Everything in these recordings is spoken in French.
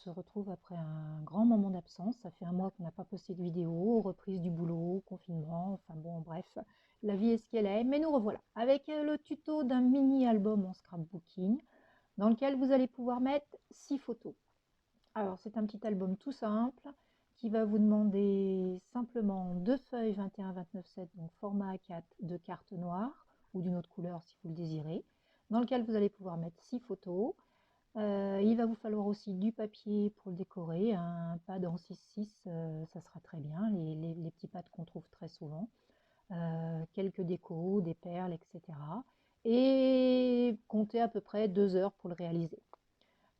se retrouve après un grand moment d'absence. Ça fait un mois qu'on n'a pas posté de vidéo, reprise du boulot, confinement, enfin bon, bref, la vie est ce qu'elle est. Mais nous revoilà avec le tuto d'un mini-album en scrapbooking dans lequel vous allez pouvoir mettre 6 photos. Alors, c'est un petit album tout simple qui va vous demander simplement 2 feuilles 21-29/7, donc format A4 de carte noire ou d'une autre couleur si vous le désirez, dans lequel vous allez pouvoir mettre 6 photos. Il va vous falloir aussi du papier pour le décorer, un pad en 6-6, ça sera très bien, les petits pads qu'on trouve très souvent, quelques décos, des perles, etc. Et comptez à peu près 2 heures pour le réaliser.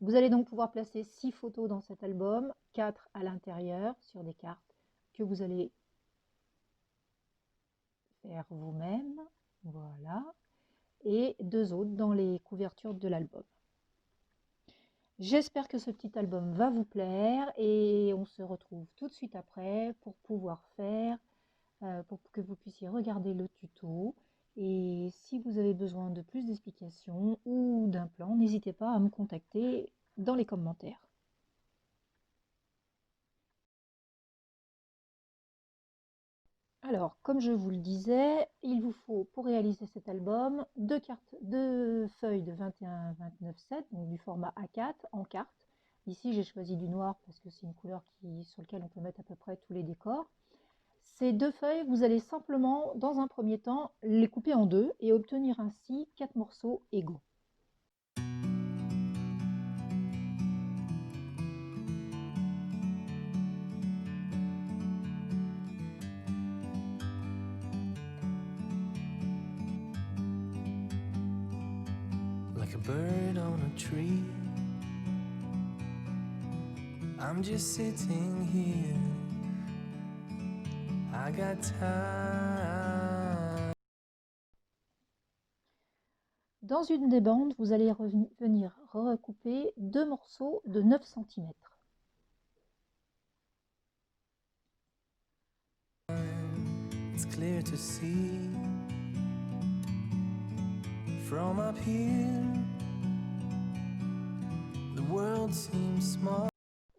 Vous allez donc pouvoir placer 6 photos dans cet album, 4 à l'intérieur sur des cartes que vous allez faire vous-même, voilà, et 2 autres dans les couvertures de l'album. J'espère que ce petit album va vous plaire et on se retrouve tout de suite après pour pouvoir faire, pour que vous puissiez regarder le tuto. Et si vous avez besoin de plus d'explications ou d'un plan, n'hésitez pas à me contacter dans les commentaires. Alors, comme je vous le disais, il vous faut, pour réaliser cet album, 2 feuilles de 21-29/7, donc du format A4 en carte. Ici, j'ai choisi du noir parce que c'est une couleur sur laquelle on peut mettre à peu près tous les décors. Ces 2 feuilles, vous allez simplement, dans un premier temps, les couper en 2 et obtenir ainsi 4 morceaux égaux. Like a bird on a tree, I'm just sitting here. I got time. Dans une des bandes, vous allez venir recouper 2 morceaux de 9 cm. It's clear to see from up here. The world seems small.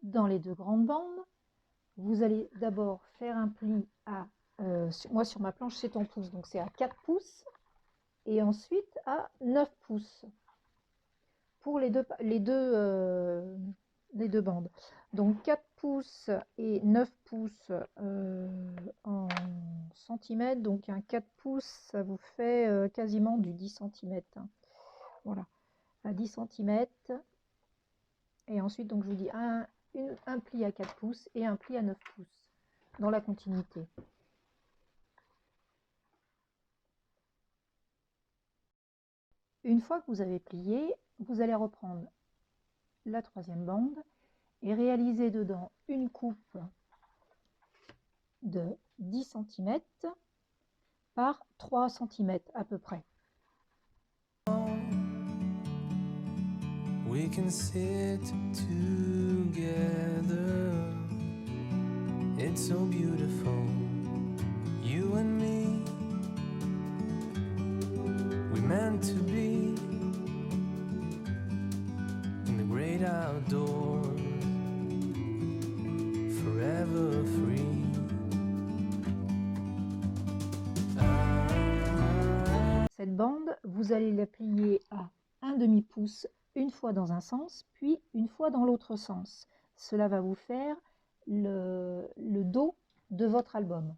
Dans les 2 grandes bandes, vous allez d'abord faire un pli à, moi sur ma planche c'est en pouces, donc c'est à 4 pouces, et ensuite à 9 pouces pour les deux bandes. Donc 4 pouces et 9 pouces en centimètres, donc un 4 pouces, ça vous fait quasiment du 10 cm. Voilà, à 10 cm. Et ensuite, donc je vous dis un pli à 4 pouces et un pli à 9 pouces dans la continuité. Une fois que vous avez plié, vous allez reprendre la 3e bande et réaliser dedans une coupe de 10 cm par 3 cm à peu près. We can sit together. It's so beautiful, you and me. We meant to be in the great outdoors, forever free. Cette bande, vous allez la plier à 1/2 pouce une fois dans un sens, puis une fois dans l'autre sens. Cela va vous faire le dos de votre album.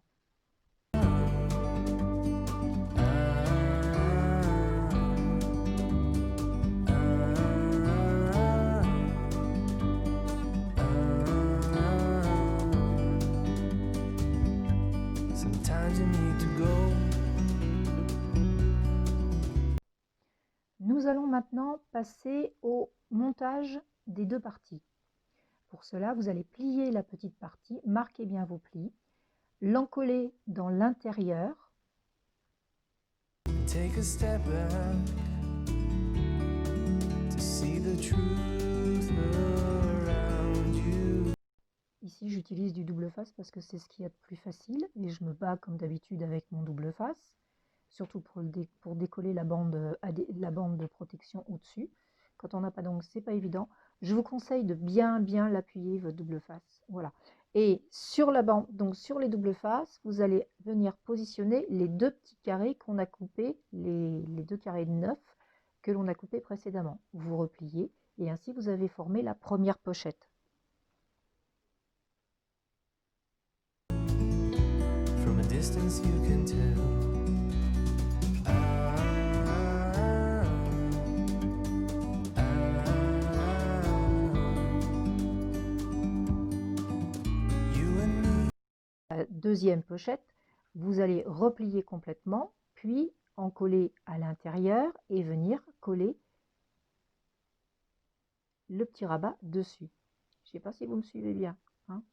Sometimes you need to go. Nous allons maintenant passer au montage des 2 parties. Pour cela, vous allez plier la petite partie, marquez bien vos plis, l'encoller dans l'intérieur. Take a step back to see the truth around you. Ici, j'utilise du double face parce que c'est ce qu'il y a de plus facile et je me bats comme d'habitude avec mon double face, surtout pour décoller la bande de protection au-dessus. Quand on n'a pas d'angle, c'est pas évident. Je vous conseille de bien l'appuyer, votre double face. Voilà. Et sur la bande, donc sur les doubles faces, vous allez venir positionner les deux petits carrés qu'on a coupés, les deux carrés de 9 que l'on a coupés précédemment. Vous repliez et ainsi vous avez formé la première pochette. From a distance you can tell. La deuxième pochette, vous allez replier complètement, puis en coller à l'intérieur et venir coller le petit rabat dessus. Je ne sais pas si vous me suivez bien, hein.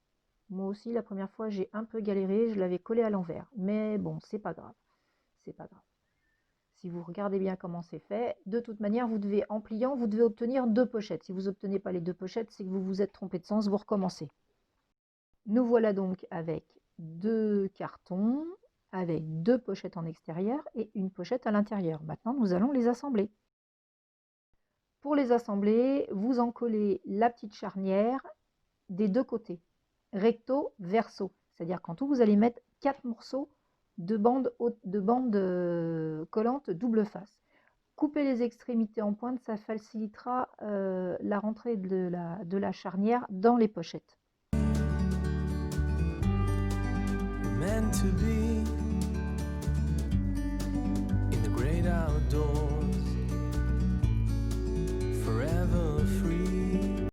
Moi aussi, la première fois, j'ai un peu galéré, je l'avais collé à l'envers. Mais bon, c'est pas grave, c'est pas grave. Si vous regardez bien comment c'est fait, de toute manière, vous devez, en pliant, vous devez obtenir 2 pochettes. Si vous n'obtenez pas les 2 pochettes, c'est que vous vous êtes trompé de sens, vous recommencez. Nous voilà donc avec 2 cartons, avec 2 pochettes en extérieur et une pochette à l'intérieur. Maintenant, nous allons les assembler. Pour les assembler, vous en collez la petite charnière des deux côtés, recto, verso. C'est-à-dire qu'en tout, vous allez mettre 4 morceaux de bandes collantes double face. Coupez les extrémités en pointe, ça facilitera la rentrée de la charnière dans les pochettes. Meant to be in the great outdoors, forever free.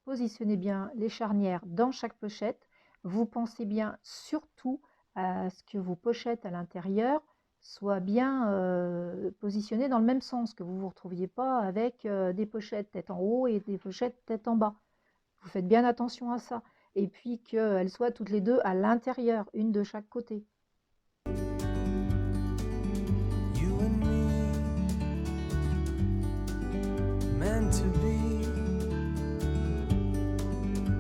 Positionnez bien les charnières dans chaque pochette. Vous pensez bien surtout à ce que vos pochettes à l'intérieur soient bien positionnées dans le même sens, que vous ne vous retrouviez pas avec des pochettes tête en haut et des pochettes tête en bas. Vous faites bien attention à ça. Et puis qu'elles soient toutes les deux à l'intérieur, une de chaque côté. You and me, meant to be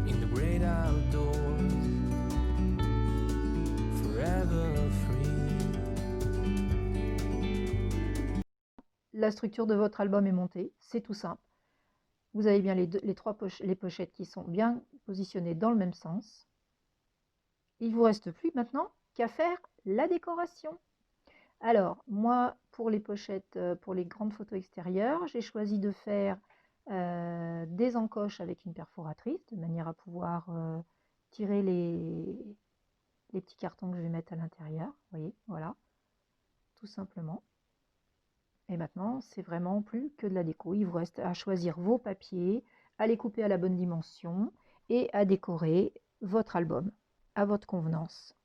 in the great outdoors, forever free. La structure de votre album est montée, c'est tout simple. Vous avez bien les pochettes qui sont bien positionnées dans le même sens. Il ne vous reste plus maintenant qu'à faire la décoration. Alors, moi, pour les pochettes, pour les grandes photos extérieures, j'ai choisi de faire des encoches avec une perforatrice, de manière à pouvoir tirer les petits cartons que je vais mettre à l'intérieur. Vous voyez, voilà, tout simplement. Et maintenant, c'est vraiment plus que de la déco. Il vous reste à choisir vos papiers, à les couper à la bonne dimension et à décorer votre album à votre convenance.